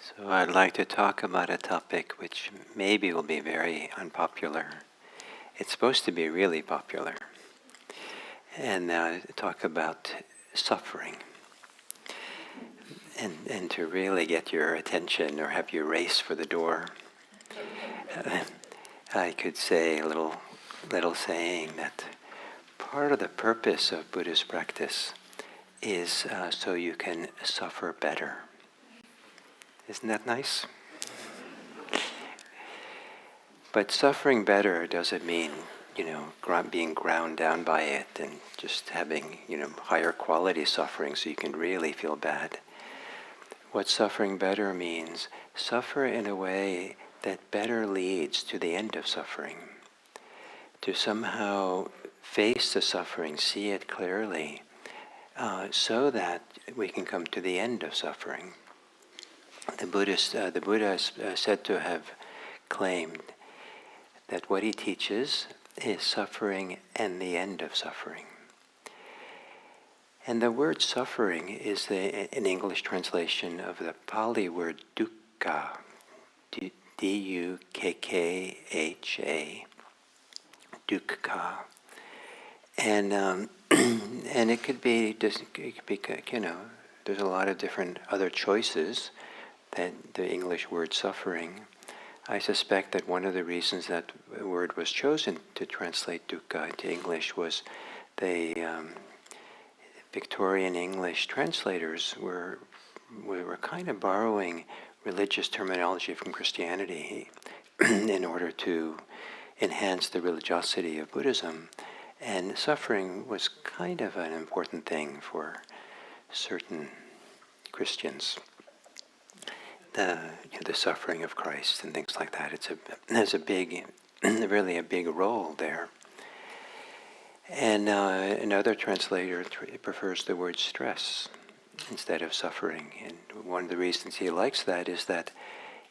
So I'd like to talk about a topic which maybe will be very unpopular. It's supposed to be really popular. And talk about suffering. And to really get your attention or have you race for the door. I could say a little saying that part of the purpose of Buddhist practice is so you can suffer better. Isn't that nice? But suffering better doesn't mean, being ground down by it and just having, higher quality suffering so you can really feel bad. What suffering better means, suffer in a way that better leads to the end of suffering. To somehow face the suffering, see it clearly, so that we can come to the end of suffering. The Buddha is said to have claimed that what he teaches is suffering and the end of suffering. And the word suffering is an English translation of the Pali word dukkha, D-U-K-K-H-A, dukkha. And and it could be there's a lot of different other choices than the English word suffering. I suspect that one of the reasons that word was chosen to translate dukkha into English was the Victorian English translators were kind of borrowing religious terminology from Christianity in order to enhance the religiosity of Buddhism. And suffering was kind of an important thing for certain Christians. The suffering of Christ and things like that. It has a big, really a big role there. And another translator prefers the word stress instead of suffering. And one of the reasons he likes that is that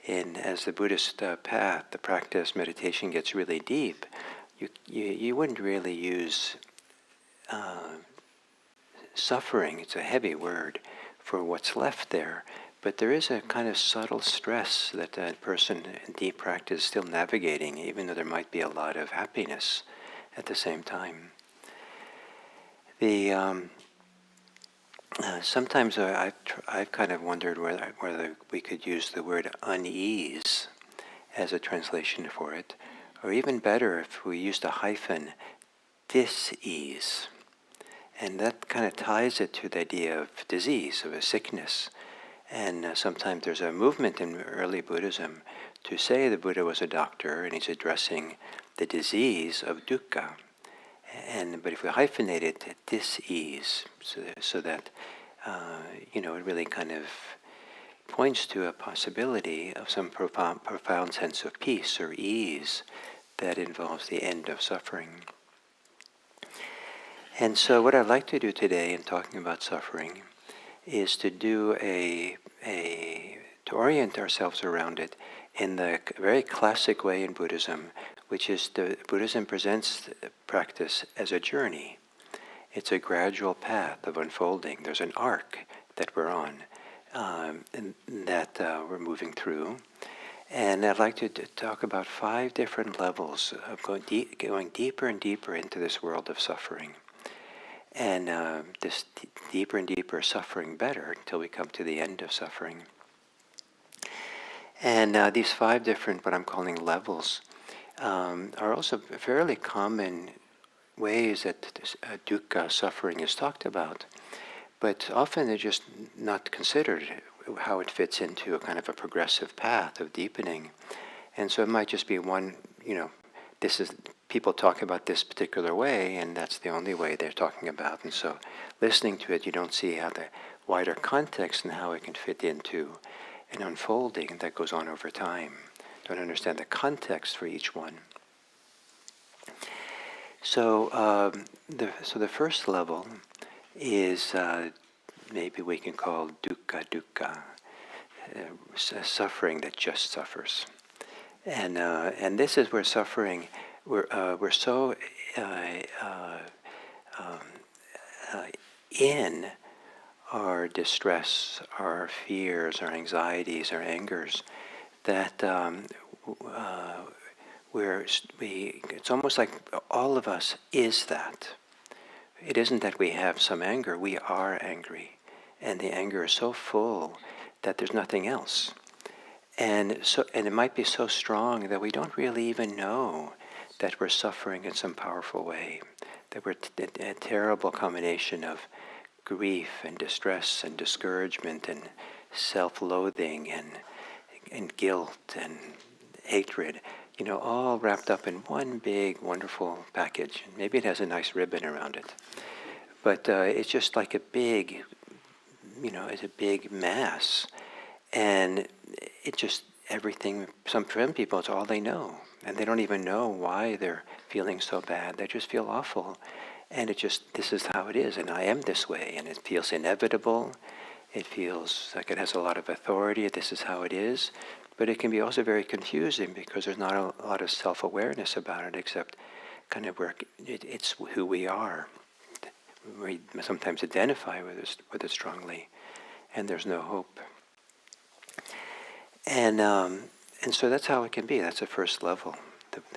as the Buddhist path, the practice, meditation gets really deep, you wouldn't really use suffering, it's a heavy word, for what's left there. But there is a kind of subtle stress that a person in deep practice is still navigating, even though there might be a lot of happiness at the same time. Sometimes I've kind of wondered whether we could use the word unease as a translation for it, or even better if we used a hyphen, dis-ease. And that kind of ties it to the idea of disease, of a sickness. And sometimes there's a movement in early Buddhism to say the Buddha was a doctor and he's addressing the disease of dukkha. But if we hyphenate it, dis-ease, so that it really kind of points to a possibility of some profound sense of peace or ease that involves the end of suffering. And so what I'd like to do today in talking about suffering is to do to orient ourselves around it in the very classic way in Buddhism, which is Buddhism presents practice as a journey. It's a gradual path of unfolding. There's an arc that we're on, and that we're moving through. And I'd like to talk about 5 different levels of going deeper and deeper into this world of suffering. And this deeper and deeper suffering better until we come to the end of suffering. And these 5 different, what I'm calling levels, are also fairly common ways that dukkha, suffering, is talked about. But often they're just not considered how it fits into a kind of a progressive path of deepening. And so it might just be one, this is, people talk about this particular way, and that's the only way they're talking about. And so listening to it, you don't see how the wider context and how it can fit into an unfolding that goes on over time. Don't understand the context for each one. So the first level is maybe we can call dukkha, suffering that just suffers. And this is where suffering, we're so in our distress, our fears, our anxieties, our angers, that it's almost like all of us is that. It isn't that we have some anger, we are angry. And the anger is so full that there's nothing else. And it might be so strong that we don't really even know that we're suffering in some powerful way, that we're a terrible combination of grief and distress and discouragement and self-loathing and guilt and hatred, all wrapped up in one big, wonderful package. Maybe it has a nice ribbon around it. But it's just like a big, it's a big mass. And it just, everything, some people, it's all they know. And they don't even know why they're feeling so bad. They just feel awful. And this is how it is. And I am this way. And it feels inevitable. It feels like it has a lot of authority. This is how it is. But it can be also very confusing because there's not a lot of self-awareness about it, except kind of where it's who we are. We sometimes identify with it strongly, and there's no hope. And so that's how it can be. That's the first level,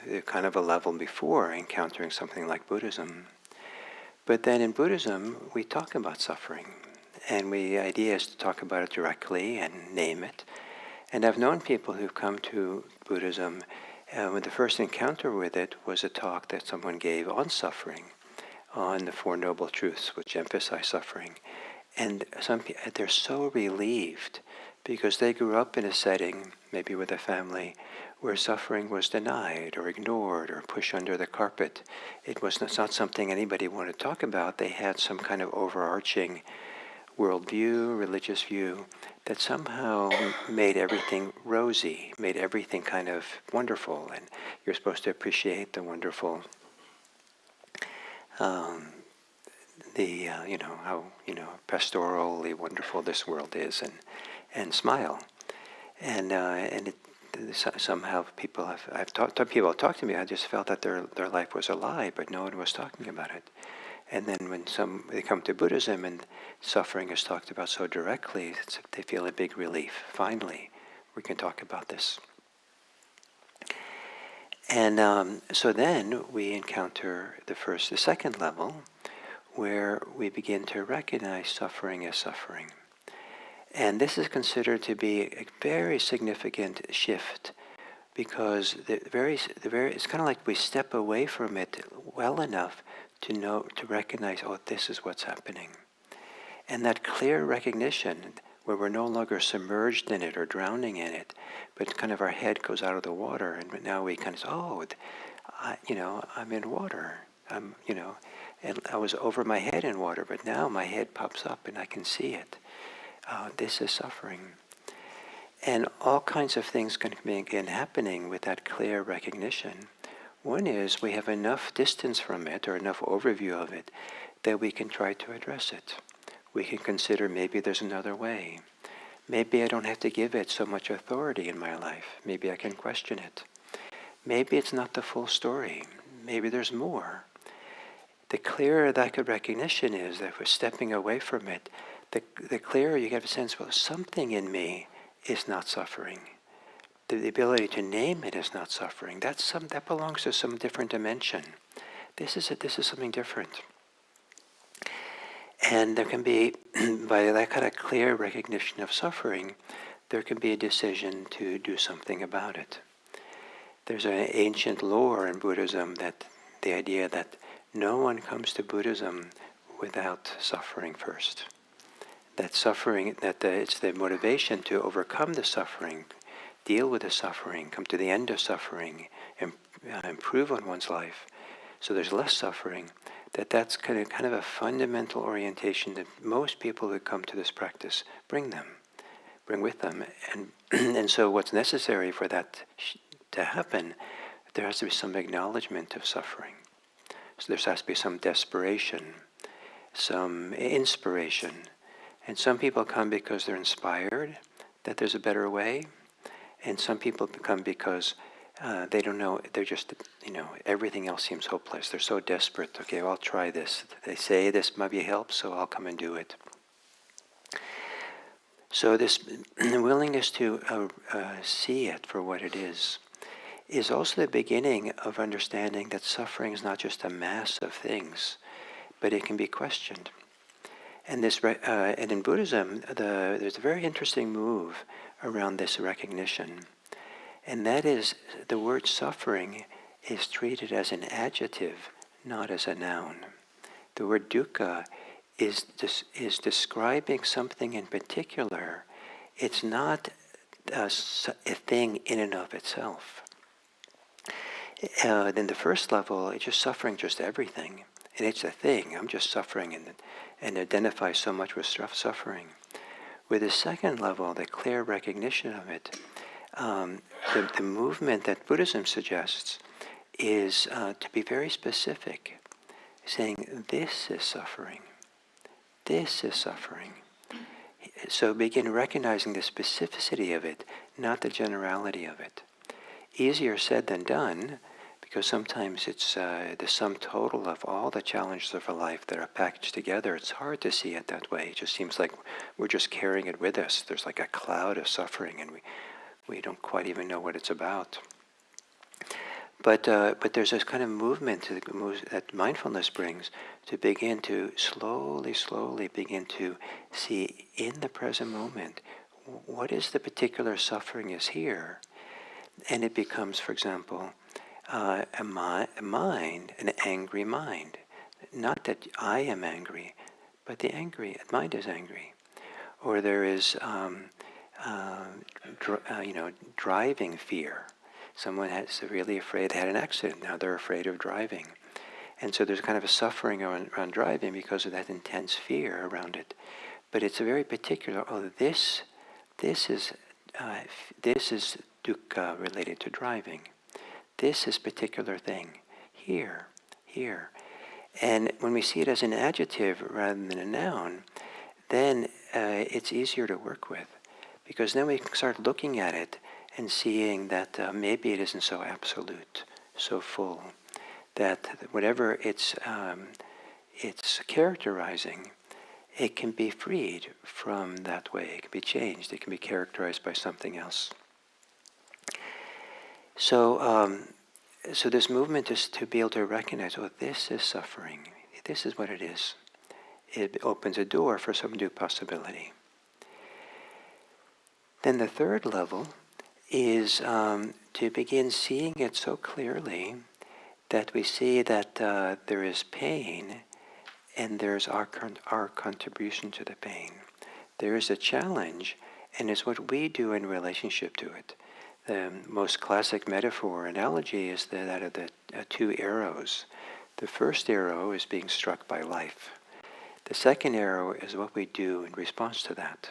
the kind of a level before encountering something like Buddhism. But then in Buddhism, we talk about suffering, and the idea is to talk about it directly and name it. And I've known people who've come to Buddhism, when the first encounter with it was a talk that someone gave on suffering, on the Four Noble Truths, which emphasize suffering. And they're so relieved because they grew up in a setting, maybe with a family, where suffering was denied or ignored or pushed under the carpet. It's not something anybody wanted to talk about. They had some kind of overarching worldview, religious view, that somehow made everything rosy, made everything kind of wonderful, and you're supposed to appreciate the wonderful, how pastorally wonderful this world is, and smile, and somehow I've talked to people to me. I just felt that their life was a lie, but no one was talking about it. And then when they come to Buddhism and suffering is talked about so directly, they feel a big relief. Finally, we can talk about this. And so then we encounter the second level, where we begin to recognize suffering as suffering. And this is considered to be a very significant shift, because it's kind of like we step away from it well enough to recognize, this is what's happening. And that clear recognition, where we're no longer submerged in it or drowning in it, but kind of our head goes out of the water, and now we kind of I'm in water. And I was over my head in water, but now my head pops up and I can see it. This is suffering. And all kinds of things can begin happening with that clear recognition. One is we have enough distance from it, or enough overview of it, that we can try to address it. We can consider maybe there's another way. Maybe I don't have to give it so much authority in my life. Maybe I can question it. Maybe it's not the full story. Maybe there's more. The clearer that recognition is, that we're stepping away from it, the clearer you get a sense, something in me is not suffering. The ability to name it is not suffering. That belongs to some different dimension. This is something different. And there can be, by that kind of clear recognition of suffering, there can be a decision to do something about it. There's an ancient lore in Buddhism that the idea that no one comes to Buddhism without suffering first. That suffering, it's the motivation to overcome the suffering, deal with the suffering, come to the end of suffering, improve on one's life, so there's less suffering. That's kind of a fundamental orientation that most people who come to this practice bring with them. And so what's necessary for that to happen, there has to be some acknowledgement of suffering. So there has to be some desperation, some inspiration. And some people come because they're inspired that there's a better way. And some people come because they don't know, they're just, everything else seems hopeless. They're so desperate. Okay, well, I'll try this. They say this maybe helps, so I'll come and do it. So this willingness to see it for what it is also the beginning of understanding that suffering is not just a mass of things, but it can be questioned. And and in Buddhism, there's a very interesting move around this recognition, and that is the word suffering is treated as an adjective, not as a noun. The word dukkha is describing something in particular. It's not a thing in and of itself. Then the first level, it's just suffering, just everything. And it's a thing. I'm just suffering and identify so much with suffering. With the second level, the clear recognition of it, the movement that Buddhism suggests is to be very specific, saying, this is suffering. This is suffering. So begin recognizing the specificity of it, not the generality of it. Easier said than done, because sometimes it's the sum total of all the challenges of our life that are packaged together. It's hard to see it that way. It just seems like we're just carrying it with us. There's like a cloud of suffering, and we don't quite even know what it's about. But there's this kind of movement that mindfulness brings to begin to slowly begin to see in the present moment what is the particular suffering is here. And it becomes, for example, a mind, an angry mind. Not that I am angry, but the mind is angry. Or there is, driving fear. Someone is really afraid, they had an accident, now they're afraid of driving. And so there's kind of a suffering around driving because of that intense fear around it. But it's a very particular, this is dukkha related to driving. This is particular thing, here. And when we see it as an adjective rather than a noun, then it's easier to work with. Because then we can start looking at it and seeing that maybe it isn't so absolute, so full, that whatever it's characterizing, it can be freed from that way. It can be changed. It can be characterized by something else. So, so this movement is to be able to recognize, oh, this is suffering. This is what it is. It opens a door for some new possibility. Then the third level is to begin seeing it so clearly that we see that there is pain and there's our contribution to the pain. There is a challenge, and it's what we do in relationship to it. The most classic metaphor analogy is that of the two arrows. The first arrow is being struck by life. The second arrow is what we do in response to that.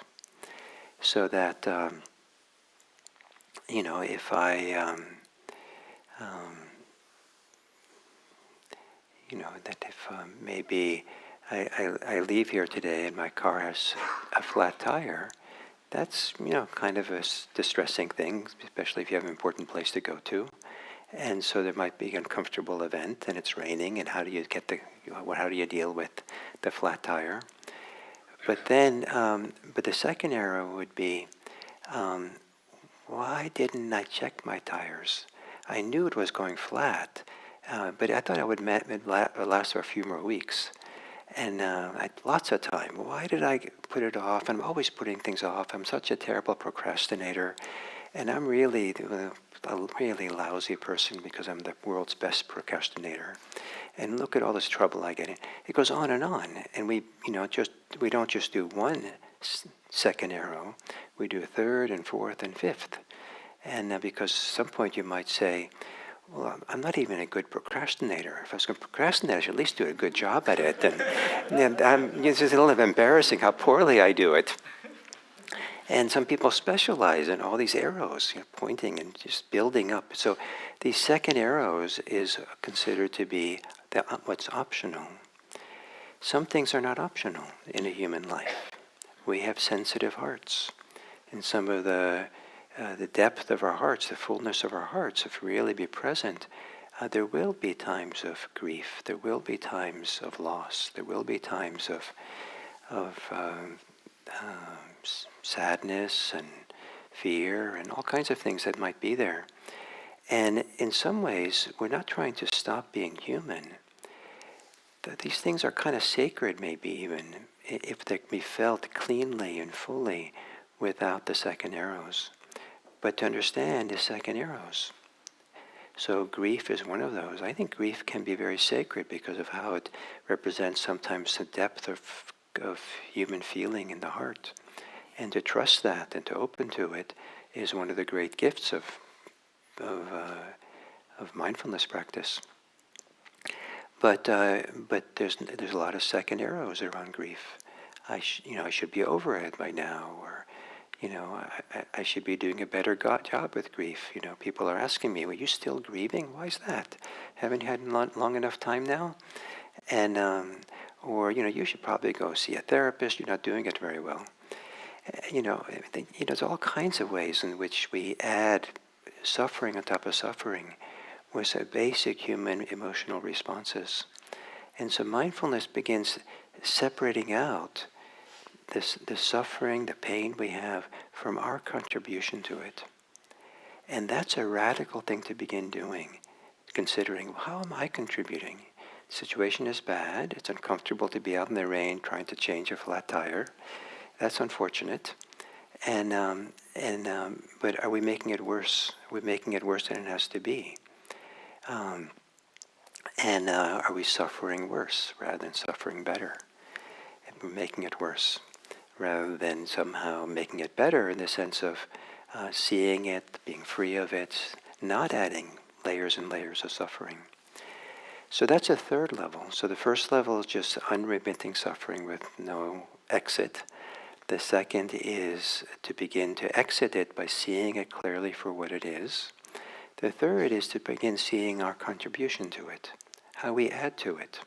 So that, if I, that if maybe I leave here today and my car has a flat tire, that's, kind of a distressing thing, especially if you have an important place to go to. And so there might be an uncomfortable event, and it's raining, and how do you deal with the flat tire? But then, but the second arrow would be, why didn't I check my tires? I knew it was going flat, but I thought it would last for a few more weeks. And lots of time. Why did I put it off? I'm always putting things off. I'm such a terrible procrastinator. And I'm really a really lousy person because I'm the world's best procrastinator. And look at all this trouble I get in. It goes on. And we don't just do one second arrow. We do a third and fourth and fifth. And because at some point you might say, well, I'm not even a good procrastinator. If I was going to procrastinate, I should at least do a good job at it. And it's just a little embarrassing how poorly I do it. And some people specialize in all these arrows, pointing and just building up. So these second arrows is considered to be what's optional. Some things are not optional in a human life. We have sensitive hearts. And some of the depth of our hearts, the fullness of our hearts, if really be present, there will be times of grief. There will be times of loss. There will be times of sadness and fear and all kinds of things that might be there. And in some ways, we're not trying to stop being human. These things are kind of sacred, maybe even, if they can be felt cleanly and fully without the second arrows. But to understand is second arrows. So grief is one of those. I think grief can be very sacred because of how it represents sometimes the depth of human feeling in the heart. And to trust that and to open to it is one of the great gifts of mindfulness practice. But there's a lot of second arrows around grief. I should be over it by now, or I should be doing a better job with grief. People are asking me, "Were you still grieving? Why is that? Haven't you had long enough time now?" And or you should probably go see a therapist. You're not doing it very well. There's all kinds of ways in which we add suffering on top of suffering with basic human emotional responses. And so mindfulness begins separating out the suffering, the pain we have from our contribution to it. And that's a radical thing to begin doing, considering, how am I contributing? The situation is bad. It's uncomfortable to be out in the rain trying to change a flat tire. That's unfortunate. But are we making it worse? We're making it worse than it has to be. Are we suffering worse rather than suffering better? And we're making it worse rather than somehow making it better in the sense of seeing it, being free of it, not adding layers and layers of suffering. So that's a third level. So the first level is just unremitting suffering with no exit. The second is to begin to exit it by seeing it clearly for what it is. The third is to begin seeing our contribution to it, how we add to it.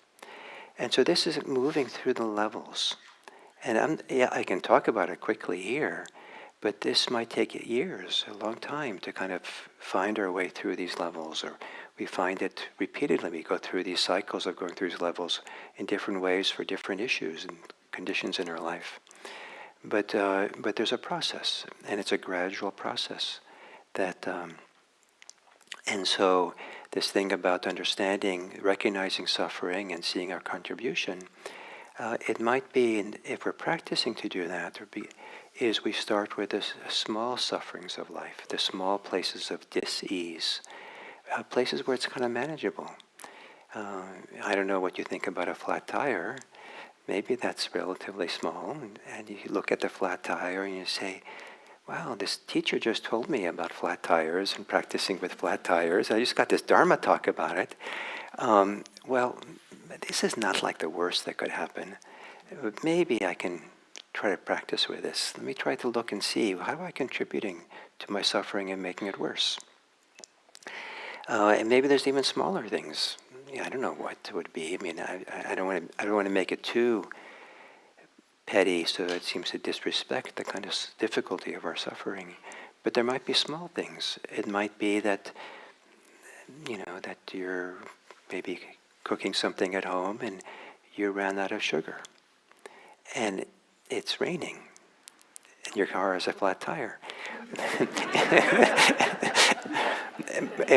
And so this is moving through the levels. And I can talk about it quickly here, but this might take years, a long time, to kind of find our way through these levels, or we find it repeatedly. We go through these cycles of going through these levels in different ways for different issues and conditions in our life. But there's a process, and it's a gradual process that. And so this thing about understanding, recognizing suffering, and seeing our contribution. It might be, if we're practicing to do that, is we start with the small sufferings of life, the small places of dis-ease, places where it's kind of manageable. I don't know what you think about a flat tire. Maybe that's relatively small, and you look at the flat tire and you say, wow, this teacher just told me about flat tires and practicing with flat tires. I just got this Dharma talk about it. Well, this is not like the worst that could happen. Maybe I can try to practice with this. Let me try to look and see, how am I contributing to my suffering and making it worse? And maybe there's even smaller things. I don't know what it would be. I mean, I don't want to make it too petty, so it seems to disrespect the kind of difficulty of our suffering. But there might be small things. It might be that, that you're maybe cooking something at home and you ran out of sugar. And it's raining. And your car has a flat tire.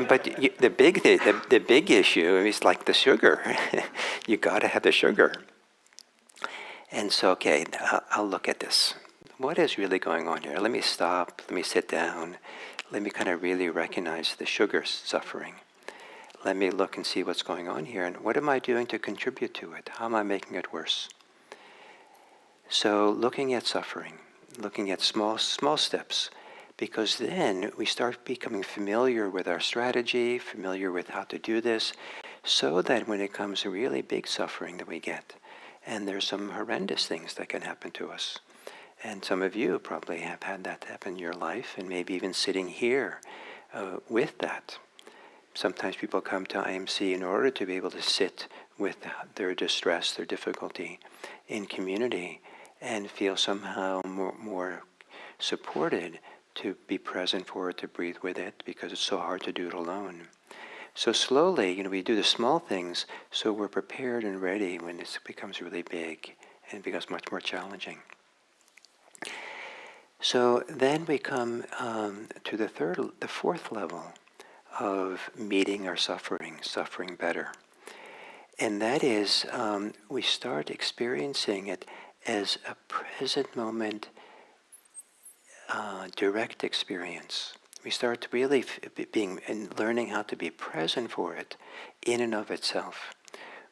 But the big issue is like the sugar. You got to have the sugar. And so, okay, I'll look at this. What is really going on here? Let me stop. Let me sit down. Let me kind of really recognize the sugar suffering. Let me look and see what's going on here. And what am I doing to contribute to it? How am I making it worse? So looking at suffering, looking at small steps, because then we start becoming familiar with our strategy, familiar with how to do this, so that when it comes to really big suffering that we get, and there's some horrendous things that can happen to us. And some of you probably have had that happen in your life, and maybe even sitting here with that. Sometimes people come to IMC in order to be able to sit with their distress, their difficulty in community, and feel somehow more supported to be present for it, to breathe with it, because it's so hard to do it alone. So slowly, we do the small things so we're prepared and ready when this becomes really big and it becomes much more challenging. So then we come to the fourth level of meeting our suffering better. And that is, we start experiencing it as a present moment, direct experience. We start really being and learning how to be present for it in and of itself.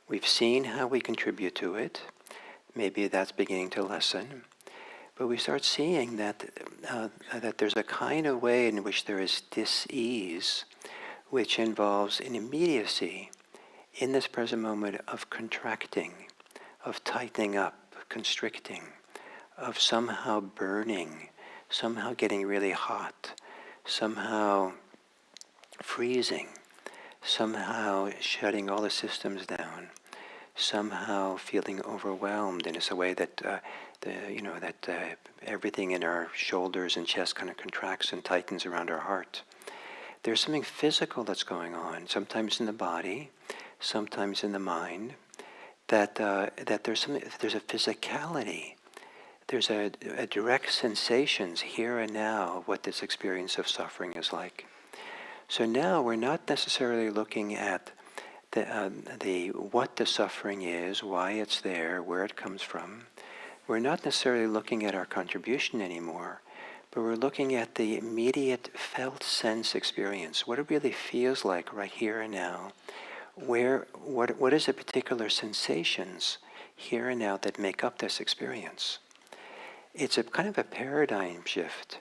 We've seen how we contribute to it. Maybe that's beginning to lessen. But we start seeing that there's a kind of way in which there is dis-ease, which involves an immediacy in this present moment of contracting, of tightening up, constricting, of somehow burning, somehow getting really hot, somehow freezing, somehow shutting all the systems down, somehow feeling overwhelmed in a way that everything in our shoulders and chest kind of contracts and tightens around our heart. There's something physical that's going on, sometimes in the body, sometimes in the mind, that there's a physicality. There's a direct sensations here and now of what this experience of suffering is like. So now we're not necessarily looking at what the suffering is, why it's there, where it comes from. We're not necessarily looking at our contribution anymore, but we're looking at the immediate felt sense experience, what it really feels like right here and now. What is the particular sensations here and now that make up this experience? It's a kind of a paradigm shift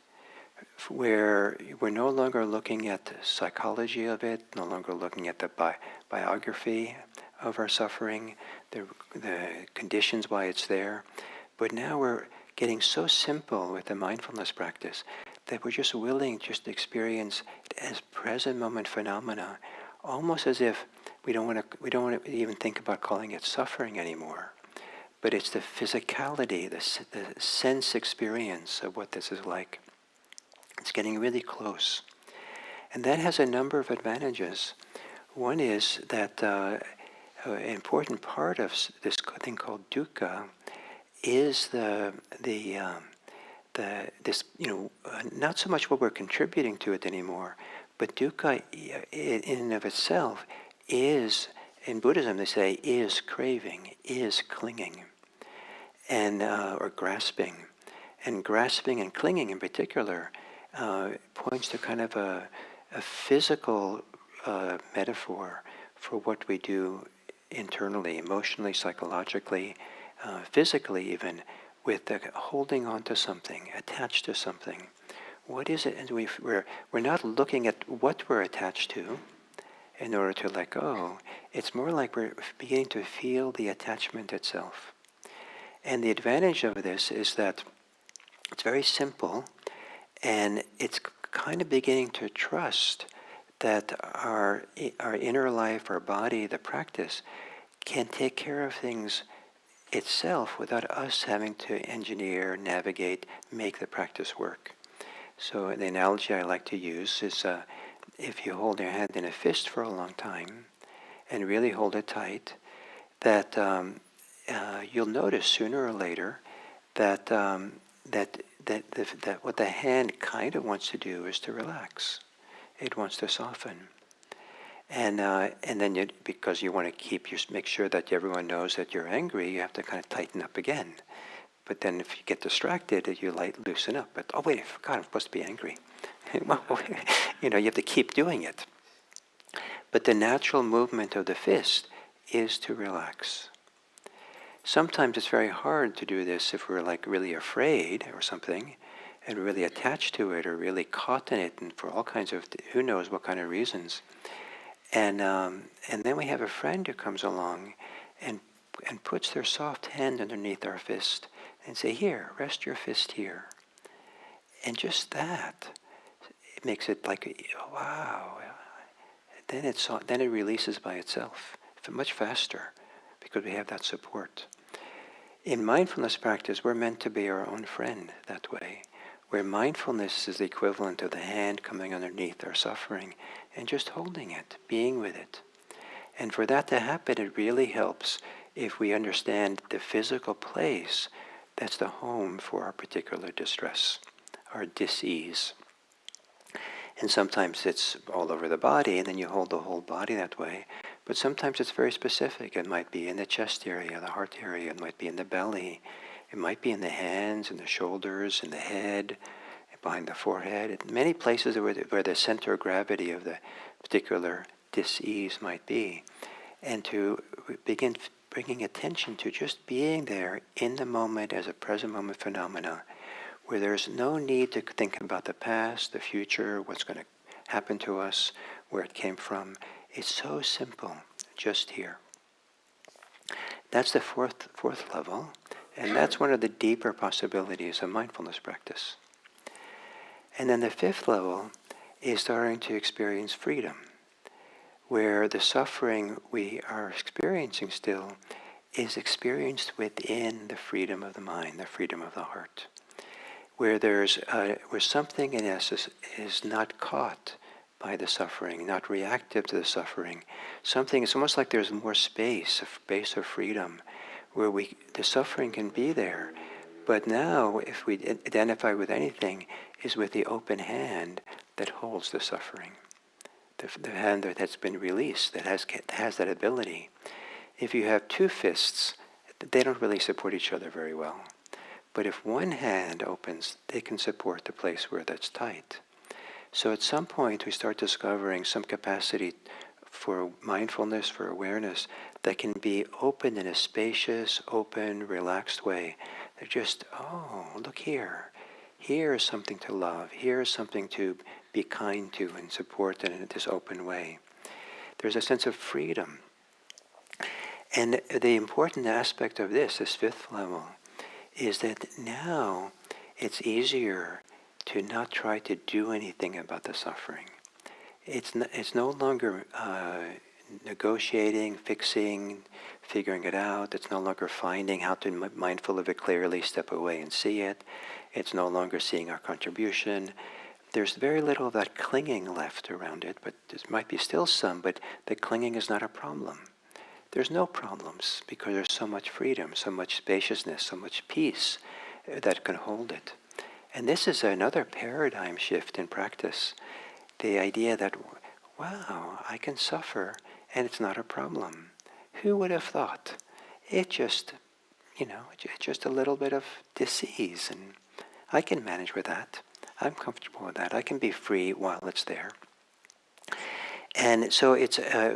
where we're no longer looking at the psychology of it, no longer looking at the biography of our suffering, the conditions why it's there, but now we're getting so simple with the mindfulness practice that we're just willing just to experience it as present moment phenomena, almost as if we don't want to even think about calling it suffering anymore. But it's the physicality, the sense experience of what this is like. It's getting really close. And that has a number of advantages. One is that an important part of this thing called dukkha is not so much what we're contributing to it anymore, but dukkha in and of itself is, in Buddhism they say, is craving, is clinging, and or grasping. And grasping and clinging in particular points to kind of a physical metaphor for what we do internally, emotionally, psychologically, physically even, with the holding on to something, attached to something. What is it? And we're not looking at what we're attached to in order to let go. It's more like we're beginning to feel the attachment itself. And the advantage of this is that it's very simple, and it's kind of beginning to trust that our inner life, our body, the practice, can take care of things itself without us having to engineer, navigate, make the practice work. So the analogy I like to use is if you hold your hand in a fist for a long time and really hold it tight, that you'll notice sooner or later that that what the hand kind of wants to do is to relax. It wants to soften. And then because you want to make sure that everyone knows that you're angry, you have to kind of tighten up again. But then if you get distracted, you loosen up. But oh wait, I forgot, I'm supposed to be angry. You have to keep doing it. But the natural movement of the fist is to relax. Sometimes it's very hard to do this if we're like really afraid or something, and really attached to it or really caught in it, and for all kinds of who knows what kind of reasons. And then we have a friend who comes along and puts their soft hand underneath our fist and say, "Here, rest your fist here." And just that, it makes it like, wow. Then it releases by itself, much faster, because we have that support. In mindfulness practice, we're meant to be our own friend that way, where mindfulness is the equivalent of the hand coming underneath our suffering and just holding it, being with it. And for that to happen, it really helps if we understand the physical place that's the home for our particular distress, our dis-ease. And sometimes it's all over the body, and then you hold the whole body that way. But sometimes it's very specific. It might be in the chest area, the heart area. It might be in the belly. It might be in the hands, in the shoulders, in the head, behind the forehead. Many places where the center of gravity of the particular dis-ease might be. And to begin bringing attention to just being there in the moment as a present moment phenomena, where there's no need to think about the past, the future, what's going to happen to us, where it came from. It's so simple, just here. That's the fourth level, and that's one of the deeper possibilities of mindfulness practice. And then the fifth level is starting to experience freedom, where the suffering we are experiencing still is experienced within the freedom of the mind, the freedom of the heart, where where something in us is not caught by the suffering, not reactive to the suffering. It's almost like there's more space, a space of freedom, where the suffering can be there. But now, if we identify with anything, is with the open hand that holds the suffering. The hand that's been released, that has that ability. If you have two fists, they don't really support each other very well. But if one hand opens, they can support the place where that's tight. So at some point, we start discovering some capacity for mindfulness, for awareness, that can be open in a spacious, open, relaxed way. They're just, oh, look here. Here is something to love. Here is something to be kind to and support in this open way. There's a sense of freedom. And the important aspect of this fifth level, is that now it's easier to not try to do anything about the suffering. It's no longer negotiating, fixing, figuring it out. It's no longer finding how to be mindful of it clearly, step away and see it. It's no longer seeing our contribution. There's very little of that clinging left around it, but there might be still some, but the clinging is not a problem. There's no problems because there's so much freedom, so much spaciousness, so much peace that can hold it. And this is another paradigm shift in practice. The idea that, wow, I can suffer and it's not a problem. Who would have thought? It's just a little bit of disease, and I can manage with that. I'm comfortable with that. I can be free while it's there. And so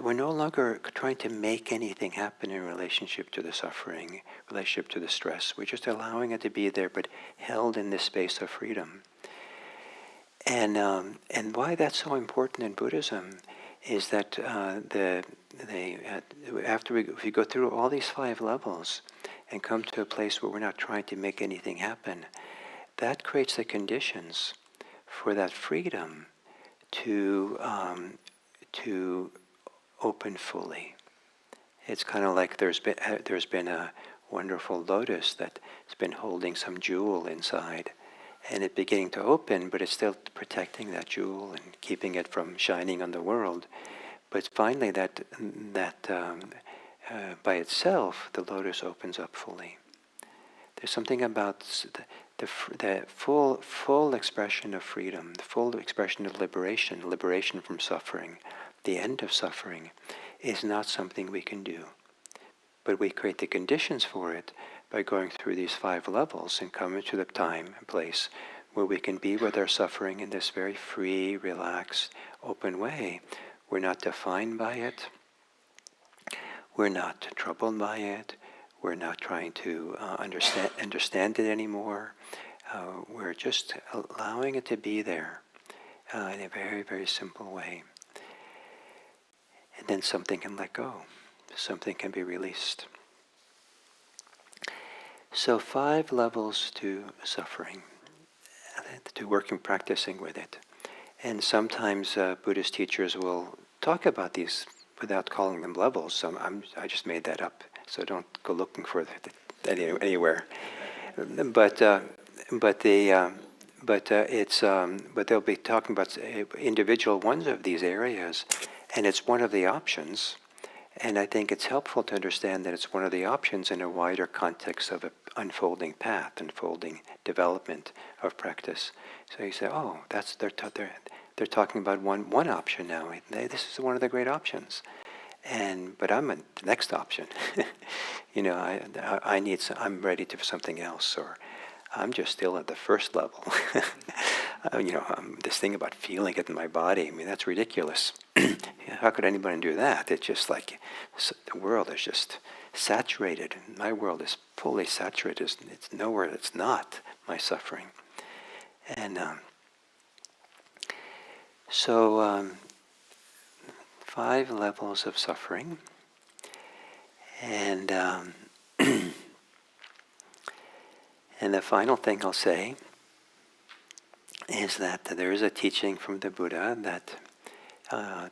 we're no longer trying to make anything happen in relationship to the suffering, relationship to the stress. We're just allowing it to be there, but held in this space of freedom. And why that's so important in Buddhism is that if we go through all these 5 levels and come to a place where we're not trying to make anything happen, that creates the conditions for that freedom to open fully. It's kind of like there's been a wonderful lotus that's been holding some jewel inside, and it's beginning to open, but it's still protecting that jewel and keeping it from shining on the world. But finally, that by itself, the lotus opens up fully. There's something about the full expression of freedom, the full expression of liberation from suffering, the end of suffering, is not something we can do. But we create the conditions for it by going through these 5 levels and coming to the time and place where we can be with our suffering in this very free, relaxed, open way. We're not defined by it. We're not troubled by it. We're not trying to understand it anymore. We're just allowing it to be there in a very, very simple way. And then something can let go. Something can be released. So 5 levels to suffering, to working, practicing with it. And sometimes Buddhist teachers will talk about these without calling them levels. So I just made that up. So don't go looking for it anywhere. But they'll be talking about individual ones of these areas, and it's one of the options. And I think it's helpful to understand that it's one of the options in a wider context of unfolding path, unfolding development of practice. So you say, oh, they're talking about one option now. This is one of the great options. But I'm at the next option. I'm ready for something else, or I'm just still at the first level. This thing about feeling it in my body, I mean, that's ridiculous. How could anybody do that? It's just like the world is just saturated. My world is fully saturated. It's nowhere that's not my suffering. And so 5 levels of suffering. And and the final thing I'll say is that there is a teaching from the Buddha that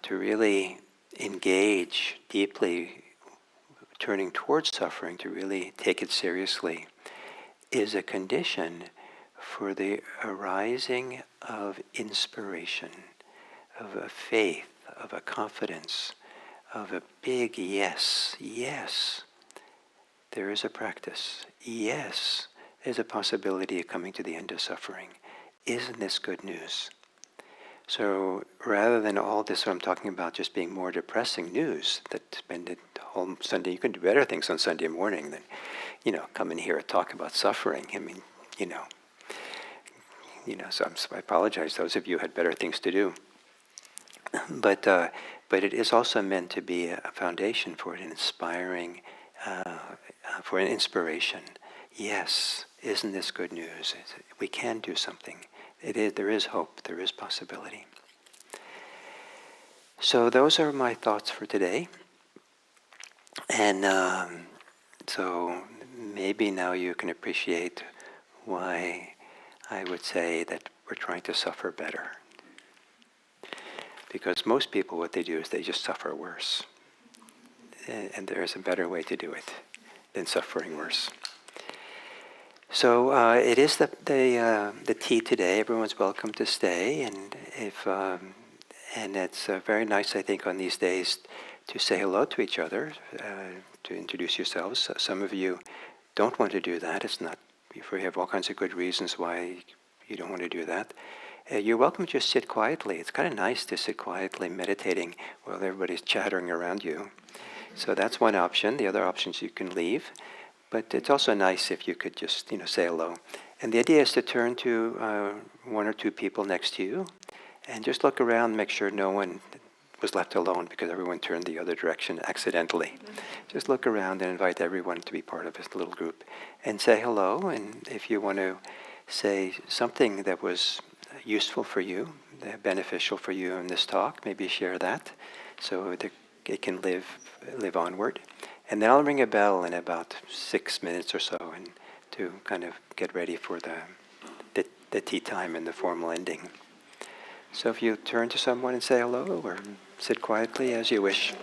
to really engage deeply, turning towards suffering, to really take it seriously, is a condition for the arising of inspiration, of a faith, of a confidence, of a big yes. Yes, there is a practice. Yes, there's a possibility of coming to the end of suffering. Isn't this good news? So rather than all this, what I'm talking about, just being more depressing news, that spend the whole Sunday, you can do better things on Sunday morning than, come in here and talk about suffering. I mean, so I apologize. Those of you who had better things to do. But it is also meant to be a foundation for an inspiring, for an inspiration. Yes, isn't this good news? We can do something. There is hope. There is possibility. So those are my thoughts for today. And so maybe now you can appreciate why I would say that we're trying to suffer better. Because most people, what they do is they just suffer worse. And there is a better way to do it than suffering worse. So it is the tea today. Everyone's welcome to stay, and and it's very nice, I think, on these days to say hello to each other, to introduce yourselves. Some of you don't want to do that. It's not. You have all kinds of good reasons why you don't want to do that. You're welcome to just sit quietly. It's kind of nice to sit quietly meditating while everybody's chattering around you. So that's one option. The other option is you can leave. But it's also nice if you could just, say hello. And the idea is to turn to 1 or 2 people next to you and just look around, make sure no one was left alone because everyone turned the other direction accidentally. Just look around and invite everyone to be part of this little group and say hello. And if you want to say something that was useful for you, beneficial for you in this talk, maybe share that so that it can live onward. And then I'll ring a bell in about 6 minutes or so, and to kind of get ready for the tea time and the formal ending. So if you turn to someone and say hello, or sit quietly as you wish.